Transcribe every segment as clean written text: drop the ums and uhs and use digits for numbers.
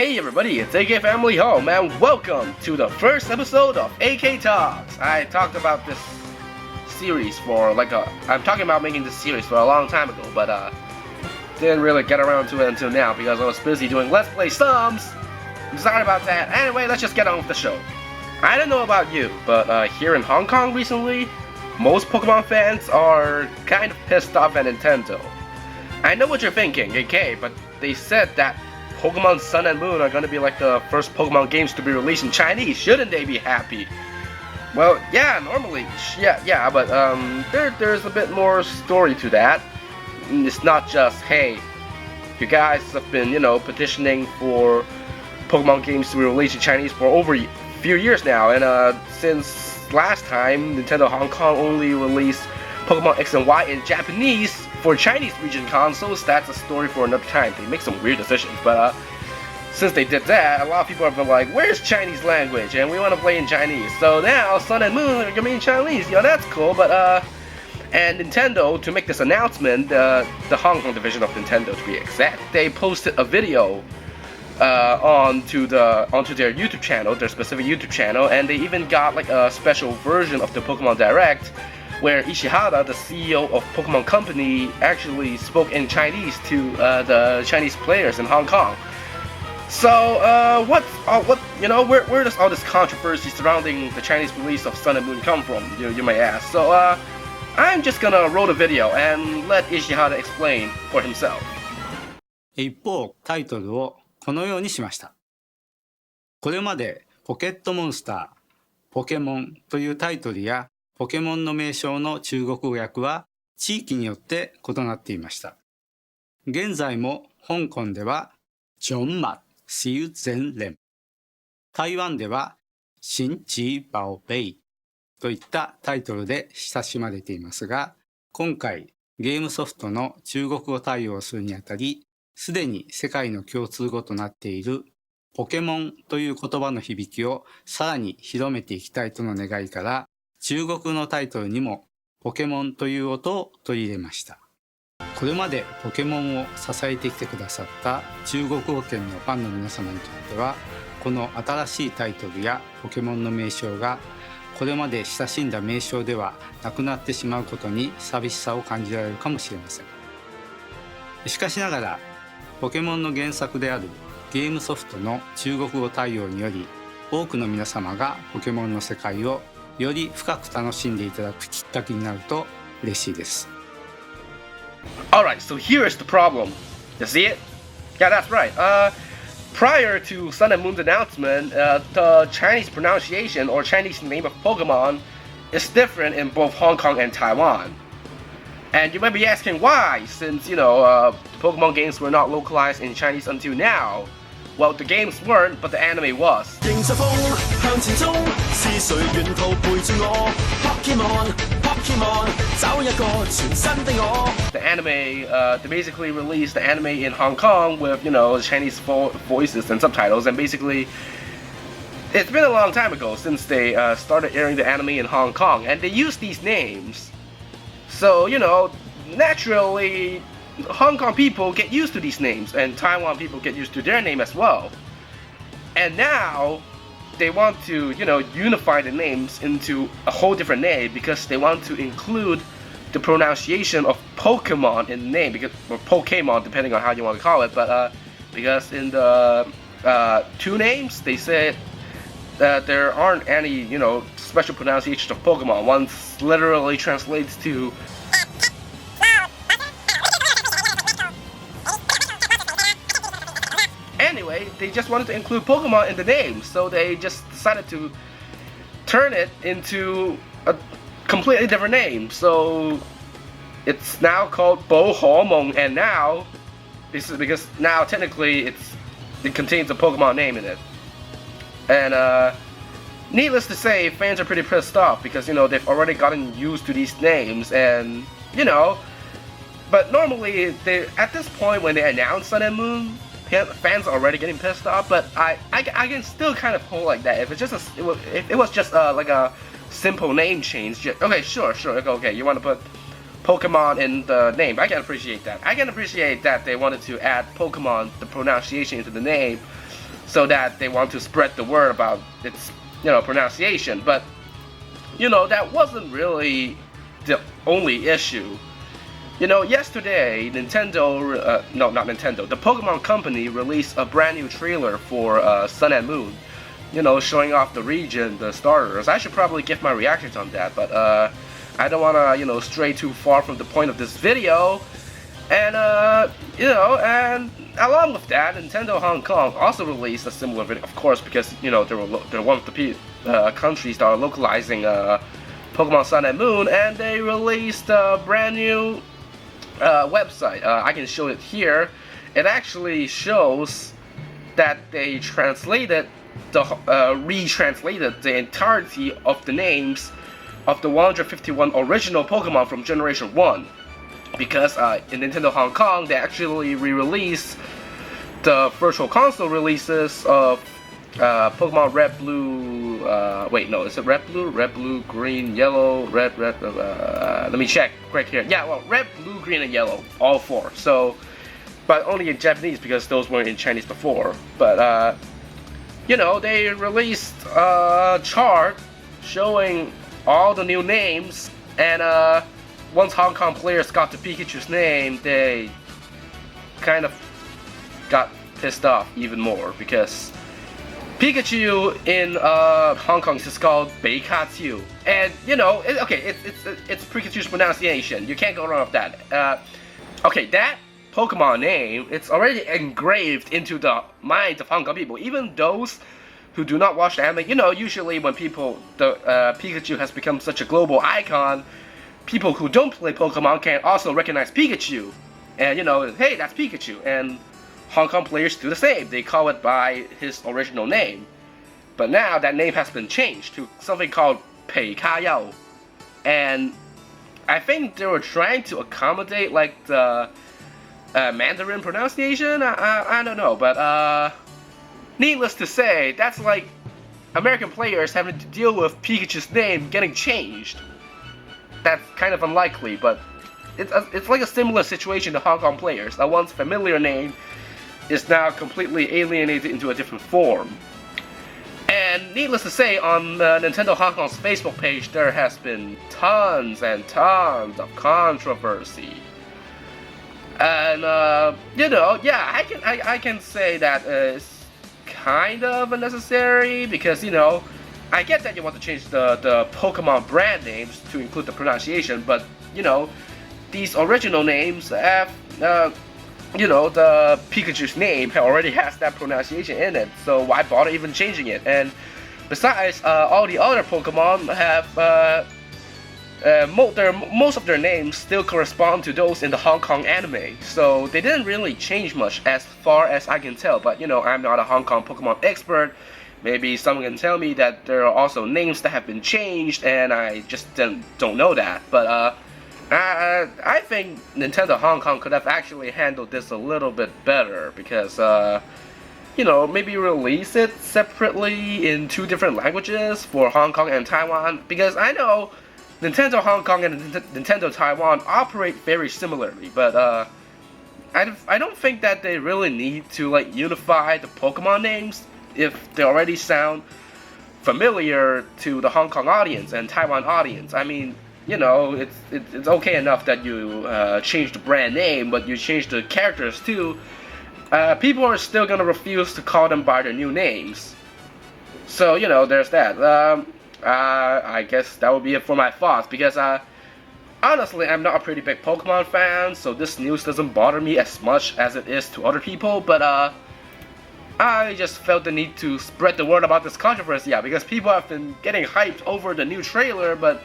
Hey everybody, it's Akfamilyhome and welcome to the first episode of AK Talks. I talked about this series I'm talking about making this series for a long time ago, but didn't really get around to it until now because I was busy doing Let's Play Stumps. I'm sorry about that. Anyway, let's just get on with the show. I don't know about you, but here in Hong Kong recently, most Pokemon fans are kind of pissed off at Nintendo. I know what you're thinking, AK, but they said that Pokémon Sun and Moon are gonna be like the first Pokemon games to be released in Chinese. Shouldn't they be happy? Well, yeah, normally, yeah, but there's a bit more story to that. It's not just, hey, you guys have been, petitioning for Pokemon games to be released in Chinese for over a few years now, and since last time, Nintendo Hong Kong only released Pokemon X and Y in Japanese for Chinese region consoles. That's a story for another time. They make some weird decisions, but since they did that, a lot of people have been like, where's Chinese language? And we want to play in Chinese. So now, Sun and Moon are gonna be in Chinese. That's cool, but and Nintendo, to make this announcement, the Hong Kong division of Nintendo to be exact, they posted a video onto their YouTube channel, their specific YouTube channel, and they even got like a special version of the Pokemon Direct, where Ishihara, the CEO of Pokemon Company, actually spoke in Chinese to the Chinese players in Hong Kong. So, where does all this controversy surrounding the Chinese release of Sun and Moon come from? You may ask. So, I'm just gonna roll the video and let Ishihara explain for himself. 一方、タイトルをこのようにしました。これまでポケットモンスター、ポケモンというタイトルやポケモンの名称の中国語訳は地域によって異なっていました。現在も香港ではジョンマシユゼンレン、台湾ではシンチーバオベイといったタイトルで親しまれていますが、今回ゲームソフトの中国語対応をするにあたり、すでに世界の共通語となっているポケモンという言葉の響きをさらに広めていきたいとの願いから、中国のタイトルにもポケモンという音を取り入れました。これまでポケモンを支えてきてくださった中国語圏のファンの皆様にとっては、この新しいタイトルやポケモンの名称がこれまで親しんだ名称ではなくなってしまうことに寂しさを感じられるかもしれません。しかしながら、ポケモンの原作であるゲームソフトの中国語対応により、多くの皆様がポケモンの世界をより深く楽しんでいただくきっかけになると嬉しいです。Alright, so here is the problem. You see it? Yeah, that's right. Prior to Sun and Moon's announcement, the Chinese pronunciation or Chinese name of Pokemon is different in both Hong Kong and Taiwan. And you might be asking why, since, Pokemon games were not localized in Chinese until now. Well, the games weren't, but the anime was. The anime, they basically released the anime in Hong Kong with, Chinese voices and subtitles, and basically, it's been a long time ago since they started airing the anime in Hong Kong, and they used these names. So, naturally, Hong Kong people get used to these names, and Taiwan people get used to their name as well. And now, they want to, unify the names into a whole different name because they want to include the pronunciation of Pokemon in the name, or Pokemon, depending on how you want to call it. But because in the two names, they said that there aren't any, special pronunciations of Pokemon. One literally translates to anyway, they just wanted to include Pokemon in the name, so they just decided to turn it into a completely different name. So it's now called Bo Ho Mong, and now this is because now technically it contains a Pokemon name in it. And needless to say, fans are pretty pissed off because they've already gotten used to these names, and but normally at this point when they announce Sun and Moon, fans are already getting pissed off, but I can still kind of hold like that. If it's just if it was just like a simple name change, okay, sure, okay, you want to put Pokemon in the name. I can appreciate that. I can appreciate that they wanted to add Pokemon, the pronunciation, into the name. so that they want to spread the word about its pronunciation. But that wasn't really the only issue. Yesterday, no, not Nintendo, the Pokemon Company released a brand new trailer for Sun and Moon. Showing off the region, the starters. I should probably give my reactions on that, but I don't want to, stray too far from the point of this video. And, and along with that, Nintendo Hong Kong also released a similar video, of course, because, they're one of the countries that are localizing Pokemon Sun and Moon, and they released a brand new website. I can show it here. It actually shows that they retranslated the entirety of the names of the 151 original Pokemon from Generation 1. Because in Nintendo Hong Kong, they actually re-released the Virtual Console releases of Pokemon Red, Blue, wait, no, is it Red, Blue, Green, Yellow, Red, let me check right here. Yeah, well, Red, Blue, Green, and Yellow, all 4. So, but only in Japanese because those weren't in Chinese before. But, they released a chart showing all the new names, and once Hong Kong players got to Pikachu's name, they kind of got pissed off even more, because Pikachu in Hong Kong is just called Beikachu, and it's Pikachu's pronunciation. You can't go wrong with that. Okay, that Pokemon name, it's already engraved into the minds of Hong Kong people, even those who do not watch the anime. Usually when Pikachu has become such a global icon, people who don't play Pokemon can also recognize Pikachu, and hey, that's Pikachu, and Hong Kong players do the same. They call it by his original name. But now that name has been changed to something called Pei Ka Yao. And I think they were trying to accommodate like the Mandarin pronunciation. I don't know, but needless to say, that's like American players having to deal with Pikachu's name getting changed. That's kind of unlikely, but it's like a similar situation to Hong Kong players. A once familiar name is now completely alienated into a different form. And needless to say, on Nintendo Hong Kong's Facebook page, there has been tons and tons of controversy. And I can say that it's kind of unnecessary, because I get that you want to change the Pokemon brand names to include the pronunciation, but these original names have the Pikachu's name already has that pronunciation in it, so why bother even changing it? And besides, all the other Pokemon have most of their names still correspond to those in the Hong Kong anime, so they didn't really change much as far as I can tell. But I'm not a Hong Kong Pokemon expert. Maybe someone can tell me that there are also names that have been changed, and I just don't know that. But I think Nintendo Hong Kong could have actually handled this a little bit better, because maybe release it separately in 2 different languages for Hong Kong and Taiwan, because I know Nintendo Hong Kong and Nintendo Taiwan operate very similarly, but I don't think that they really need to like unify the Pokemon names if they already sound familiar to the Hong Kong audience and Taiwan audience. I mean, it's okay enough that you change the brand name, but you change the characters too. People are still gonna refuse to call them by their new names. So there's that. I guess that would be it for my thoughts, because honestly, I'm not a pretty big Pokemon fan, so this news doesn't bother me as much as it is to other people, but I just felt the need to spread the word about this controversy, because people have been getting hyped over the new trailer, but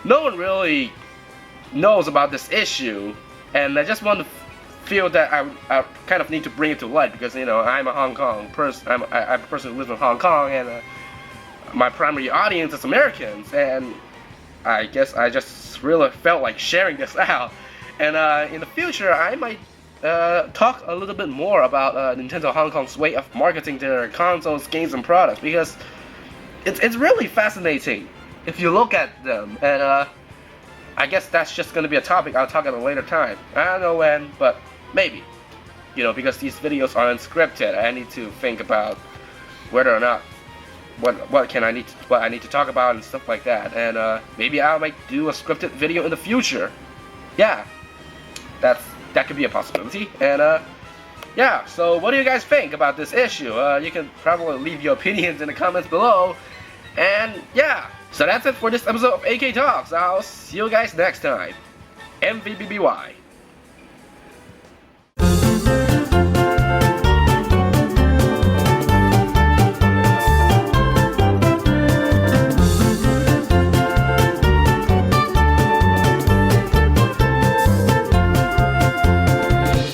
no one really knows about this issue, and I just want to feel that I kind of need to bring it to light, because I'm a Hong Kong person. I'm a person who lives in Hong Kong, and my primary audience is Americans, and I guess I just really felt like sharing this out. And in the future, I might talk a little bit more about Nintendo Hong Kong's way of marketing their consoles, games, and products, because it's really fascinating if you look at them. And I guess that's just going to be a topic I'll talk at a later time. I don't know when, but maybe. You know, because these videos are unscripted, I need to think about whether or not what I need to talk about and stuff like that. And maybe I might do a scripted video in the future. Yeah, that could be a possibility. And yeah, so what do you guys think about this issue? You can probably leave your opinions in the comments below. And yeah, so that's it for this episode of AK Talks. I'll see you guys next time. MVBBY.